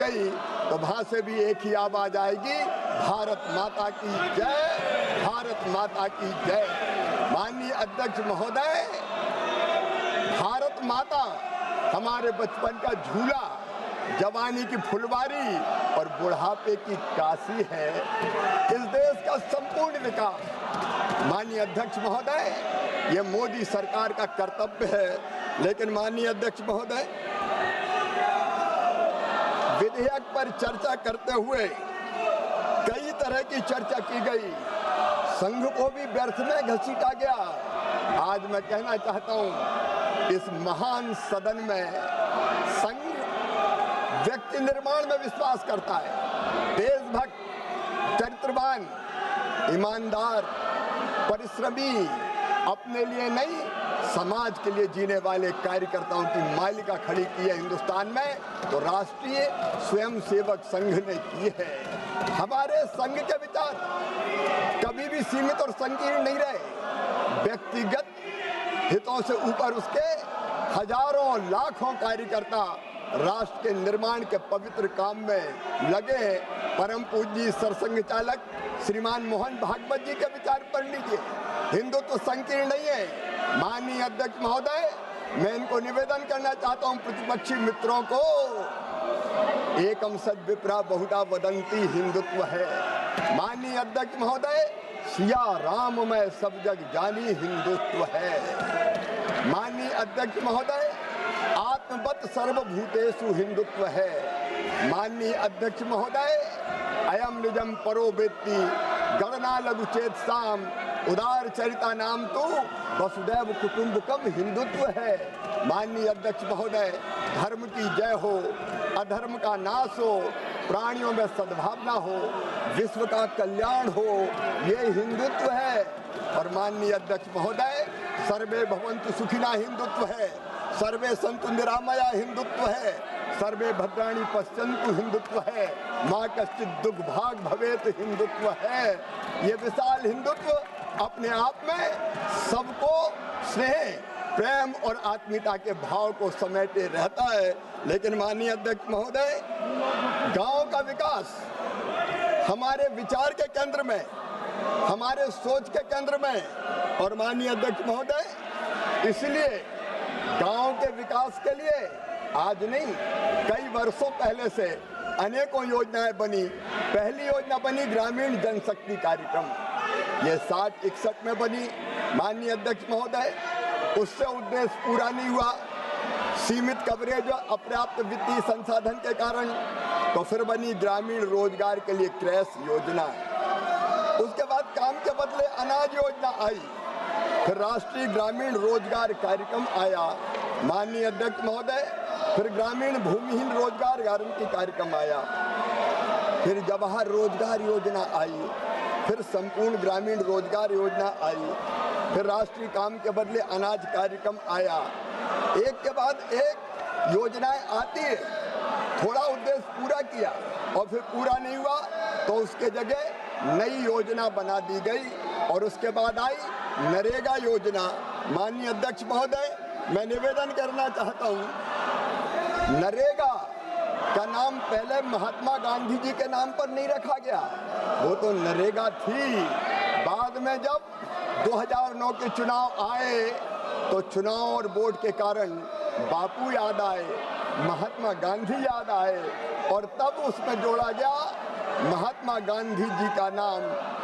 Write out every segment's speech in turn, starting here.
गई तो वहां से भी एक ही आवाज आएगी, भारत माता की जय, भारत माता की जय। माननीय अध्यक्ष महोदय, भारत माता हमारे बचपन का झूला, जवानी की फुलवारी और बुढ़ापे की काशी है। इस देश का संपूर्ण विकास माननीय अध्यक्ष महोदय, ये मोदी सरकार का कर्तव्य है। लेकिन माननीय अध्यक्ष महोदय, विधेयक पर चर्चा करते हुए कई तरह की चर्चा की गई, संघ को भी व्यर्थ में घसीटा गया। आज मैं कहना चाहता हूं, इस महान सदन में संघ व्यक्ति निर्माण में विश्वास करता है। देशभक्त, चरित्रवान, ईमानदार, परिश्रमी, अपने लिए नहीं समाज के लिए जीने वाले कार्यकर्ताओं की मालिका खड़ी की है हिंदुस्तान में, तो राष्ट्रीय स्वयंसेवक संघ ने की है। हमारे संघ के विचार कभी भी सीमित और संकीर्ण नहीं रहे। व्यक्तिगत हितों से ऊपर उसके हजारों लाखों कार्यकर्ता राष्ट्र के निर्माण के पवित्र काम में लगे। परम पूज्य सरसंघ चालक श्रीमान मोहन भागवत जी के विचार पढ़ लीजिए। हिंदुत्व संकीर्ण नहीं है। माननीय अध्यक्ष महोदय, मैं इनको निवेदन करना चाहता हूं, प्रतिपक्षी मित्रों को, एकम सद विप्रा बहुधा वदंती हिंदुत्व है। माननीय अध्यक्ष महोदय, सिया राम में सब जग जानी हिंदुत्व है। माननीय अध्यक्ष महोदय, आत्मवत सर्वभूतेषु हिंदुत्व है। माननीय अध्यक्ष महोदय, अयम निजम परो वेत्ति गणना लघु चेत साम उदार चरिता नाम तो वसुदैव कुटुंबकम हिंदुत्व है। माननीय अध्यक्ष महोदय, धर्म की जय हो, अधर्म का नाश हो, प्राणियों में सद्भावना हो, विश्व का कल्याण हो, ये हिंदुत्व है। और माननीय अध्यक्ष महोदय, सर्वे भवन्तु सुखिनः हिंदुत्व है, सर्वे सन्तु निरामया हिंदुत्व है, सर्वे भद्राणि पश्यन्तु हिंदुत्व है, माँ कश्चित् दुर्भाग भवेत हिंदुत्व है। ये विशाल हिंदुत्व अपने आप में सबको स्नेह, प्रेम और आत्मीयता के भाव को समेटे रहता है। लेकिन माननीय अध्यक्ष महोदय, गांव का विकास हमारे विचार के केंद्र में, हमारे सोच के केंद्र में। और माननीय अध्यक्ष महोदय, इसलिए गांव के विकास के लिए आज नहीं, कई वर्षों पहले से अनेकों योजनाएं बनी। पहली योजना बनी ग्रामीण जनशक्ति कार्यक्रम, ये 60-61 में बनी। माननीय अध्यक्ष महोदय, उससे उद्देश्य पूरा नहीं हुआ, सीमित कवरेज और अपर्याप्त वित्तीय संसाधन के कारण। तो फिर बनी ग्रामीण रोजगार के लिए क्रैश योजना। उसके बाद काम के बदले अनाज योजना आई, फिर राष्ट्रीय ग्रामीण रोजगार कार्यक्रम आया। माननीय अध्यक्ष महोदय, फिर ग्रामीण भूमिहीन रोजगार गारंटी कार्यक्रम आया, फिर जवाहर रोजगार योजना आई, फिर संपूर्ण ग्रामीण रोजगार योजना आई, फिर राष्ट्रीय काम के बदले अनाज कार्यक्रम आया। एक के बाद एक योजनाएं आती है, थोड़ा उद्देश्य पूरा किया और फिर पूरा नहीं हुआ तो उसके जगह नई योजना बना दी गई और उसके बाद आई नरेगा योजना। माननीय अध्यक्ष महोदय, मैं निवेदन करना चाहता हूं, नरेगा का नाम पहले महात्मा गांधी जी के नाम पर नहीं रखा गया, वो तो नरेगा थी। बाद में जब 2009 के चुनाव आए तो चुनाव और वोट के कारण बापू याद आए, महात्मा गांधी याद आए और तब उसमें जोड़ा गया महात्मा गांधी जी का नाम।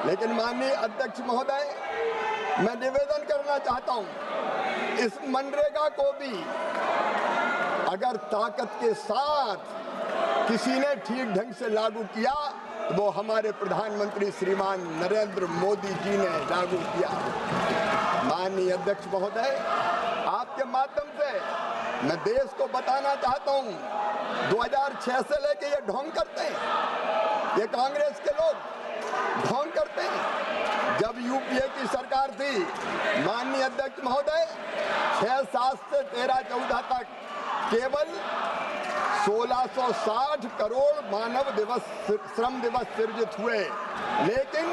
लेकिन माननीय अध्यक्ष महोदय, मैं निवेदन करना चाहता हूं, इस मनरेगा को भी अगर ताकत के साथ किसी ने ठीक ढंग से लागू किया तो वो हमारे प्रधानमंत्री श्रीमान नरेंद्र मोदी जी ने लागू किया। माननीय अध्यक्ष महोदय, आपके माध्यम से मैं देश को बताना चाहता हूं, 2006 से लेके ये ढोंग करते हैं, ये कांग्रेस के लोग ढोंग करते हैं। जब यूपीए की सरकार थी, माननीय अध्यक्ष महोदय, 6-7 से 13-14 तक केवल 1660 करोड़ मानव दिवस, श्रम दिवस सृजित हुए। लेकिन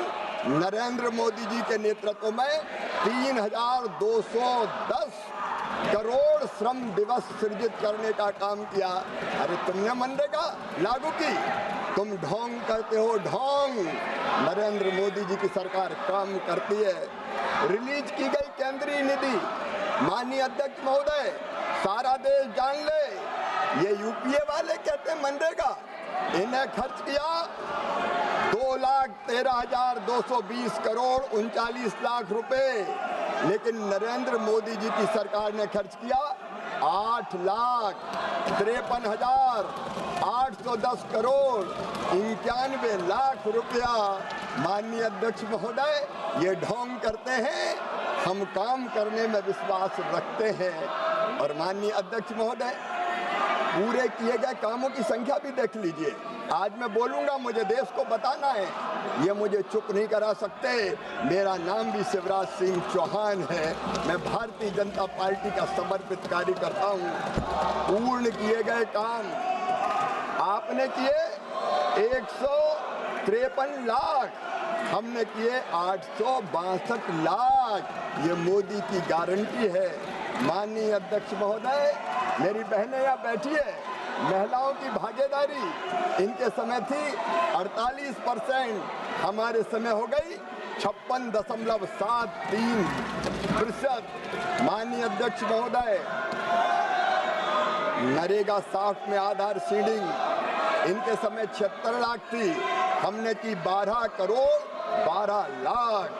नरेंद्र मोदी जी के नेतृत्व में 3210 करोड़ श्रम दिवस सृजित करने का काम किया। अरे तुमने मनरेगा लागू की, तुम ढोंग करते हो, ढोंग। नरेंद्र मोदी जी की सरकार काम करती है। रिलीज की गई केंद्रीय निधि, माननीय अध्यक्ष महोदय, सारा देश जान ले, ये यूपीए वाले कहते हैं मनरेगा, इन्हें खर्च किया 2,13,220 करोड़ 39 लाख रुपए, लेकिन नरेंद्र मोदी जी की सरकार ने खर्च किया 8,53,810 करोड़ 91 लाख रुपया। माननीय अध्यक्ष महोदय, ये ढोंग करते हैं, हम काम करने में विश्वास रखते हैं। और माननीय अध्यक्ष महोदय, पूरे किए गए कामों की संख्या भी देख लीजिए। आज मैं बोलूंगा, मुझे देश को बताना है, ये मुझे चुप नहीं करा सकते। मेरा नाम भी शिवराज सिंह चौहान है, मैं भारतीय जनता पार्टी का समर्पित कार्यकर्ता हूँ। पूर्ण किए गए काम आपने किए 153 लाख, हमने किए 862 लाख। ये मोदी की गारंटी है। माननीय अध्यक्ष महोदय, मेरी बहनें यहाँ बैठी है, महिलाओं की भागीदारी इनके समय थी 48%, हमारे समय हो गई 56.73%। माननीय अध्यक्ष महोदय, नरेगा 60 में आधार सीडिंग इनके समय 76 लाख थी, हमने की 12 करोड़ 12 लाख।